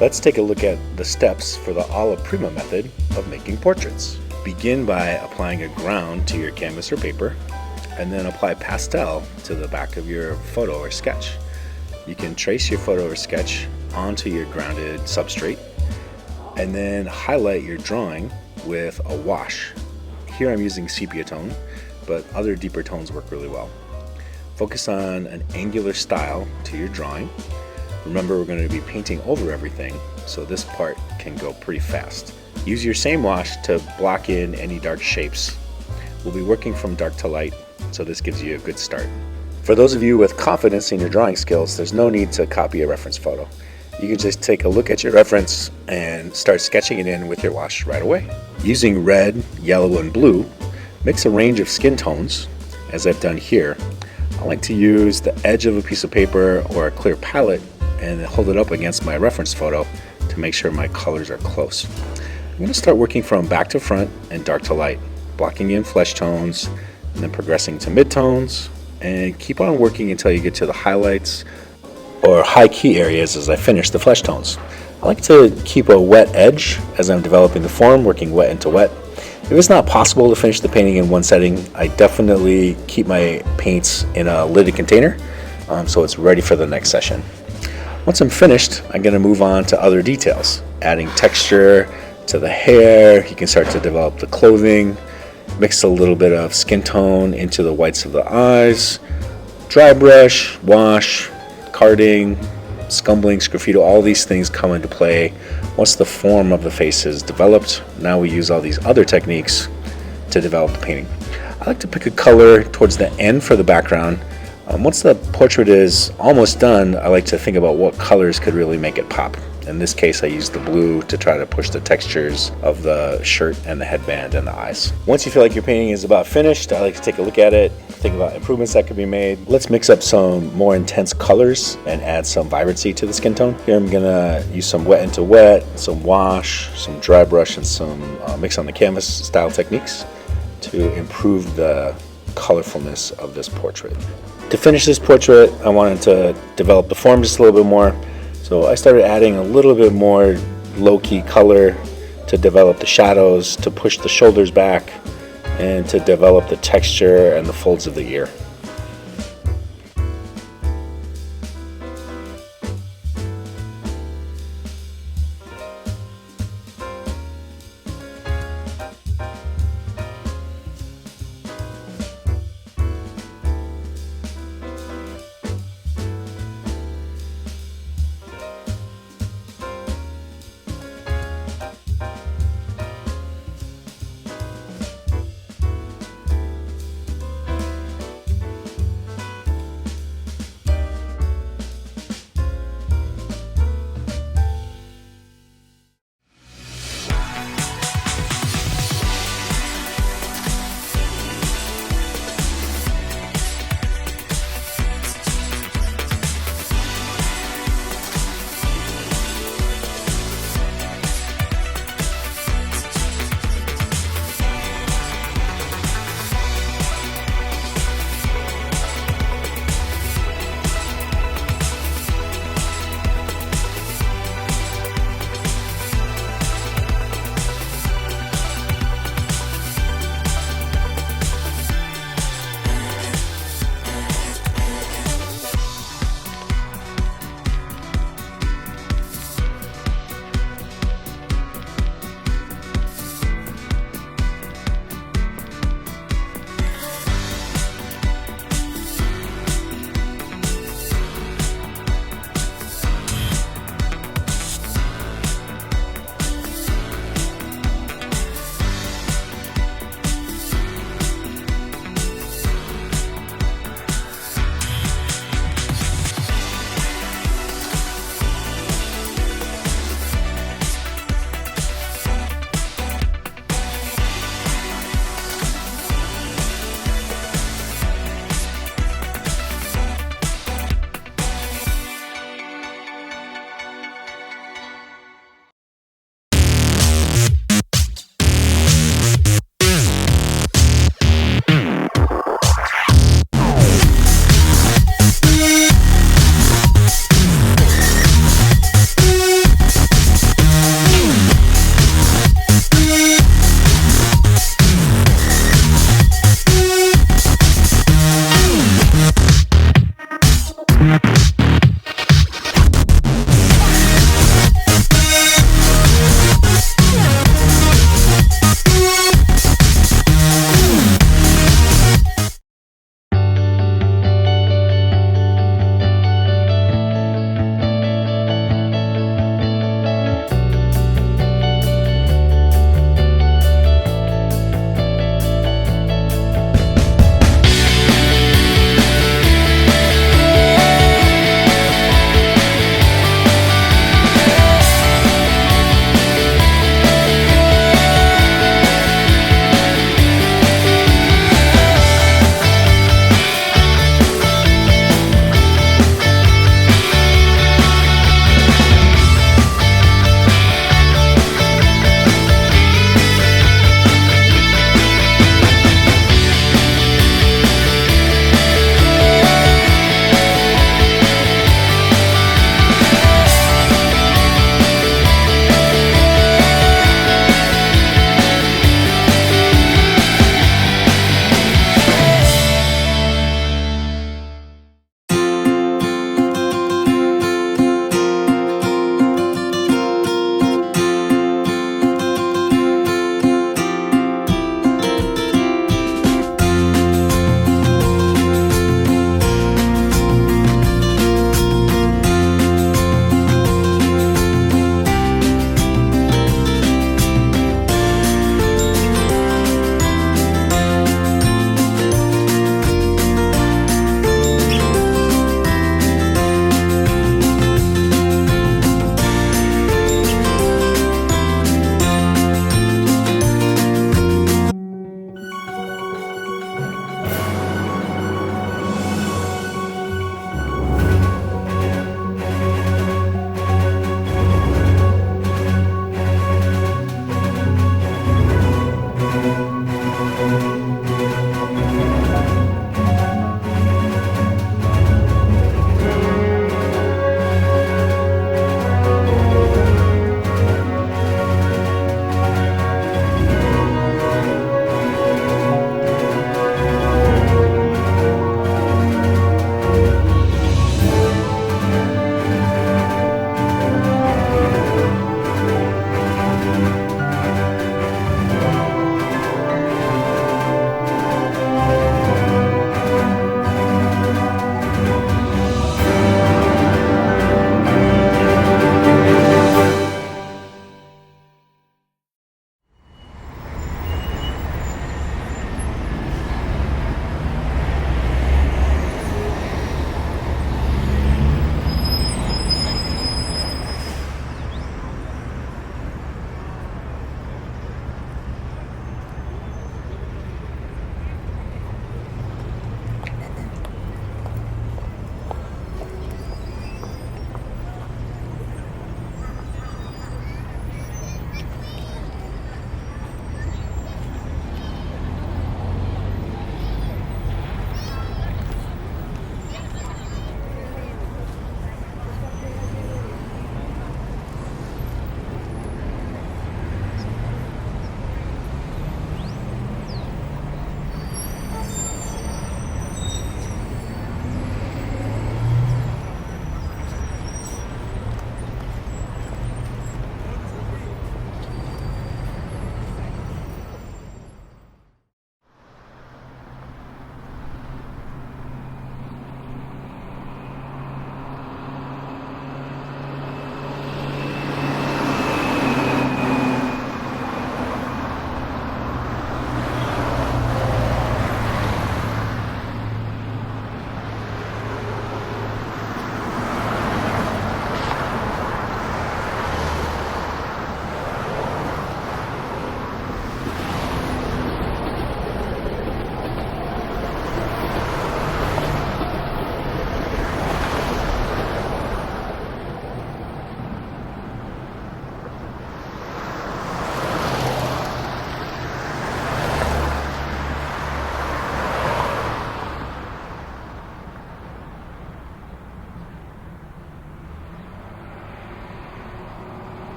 Let's take a look at the steps for the Alla Prima method of making portraits. Begin by applying a ground to your canvas or paper, and then apply pastel to the back of your photo or sketch. You can trace your photo or sketch onto your grounded substrate, and then highlight your drawing with a wash. Here I'm using sepia tone, but other deeper tones work really well. Focus on an angular style to your drawing. Remember, we're going to be painting over everything, so this part can go pretty fast. Use your same wash to block in any dark shapes. We'll be working from dark to light, so this gives you a good start. For those of you with confidence in your drawing skills, there's no need to copy a reference photo. You can just take a look at your reference and start sketching it in with your wash right away. Using red, yellow, and blue, mix a range of skin tones, as I've done here. I like to use the edge of a piece of paper or a clear palette and hold it up against my reference photo to make sure my colors are close. I'm going to start working from back to front and dark to light, blocking in flesh tones, and then progressing to midtones, and keep on working until you get to the highlights or high key areas as I finish the flesh tones. I like to keep a wet edge as I'm developing the form, working wet into wet. If it's not possible to finish the painting in one setting, I definitely keep my paints in a lidded container so it's ready for the next session. Once I'm finished, I'm going to move on to other details, adding texture to the hair. You can start to develop the clothing, mix a little bit of skin tone into the whites of the eyes, dry brush, wash, carding, scumbling, sgraffito, all these things come into play once the form of the face is developed. Now we use all these other techniques to develop the painting. I like to pick a color towards the end for the background. Once the portrait is almost done, I like to think about what colors could really make it pop. In this case, I used the blue to try to push the textures of the shirt and the headband and the eyes. Once you feel like your painting is about finished, I like to take a look at it, think about improvements that could be made. Let's mix up some more intense colors and add some vibrancy to the skin tone. Here I'm gonna use some wet into wet, some wash, some dry brush, and some mix on the canvas style techniques to improve the colorfulness of this portrait. To finish this portrait, I wanted to develop the form just a little bit more. So I started adding a little bit more low-key color to develop the shadows, to push the shoulders back, and to develop the texture and the folds of the ear.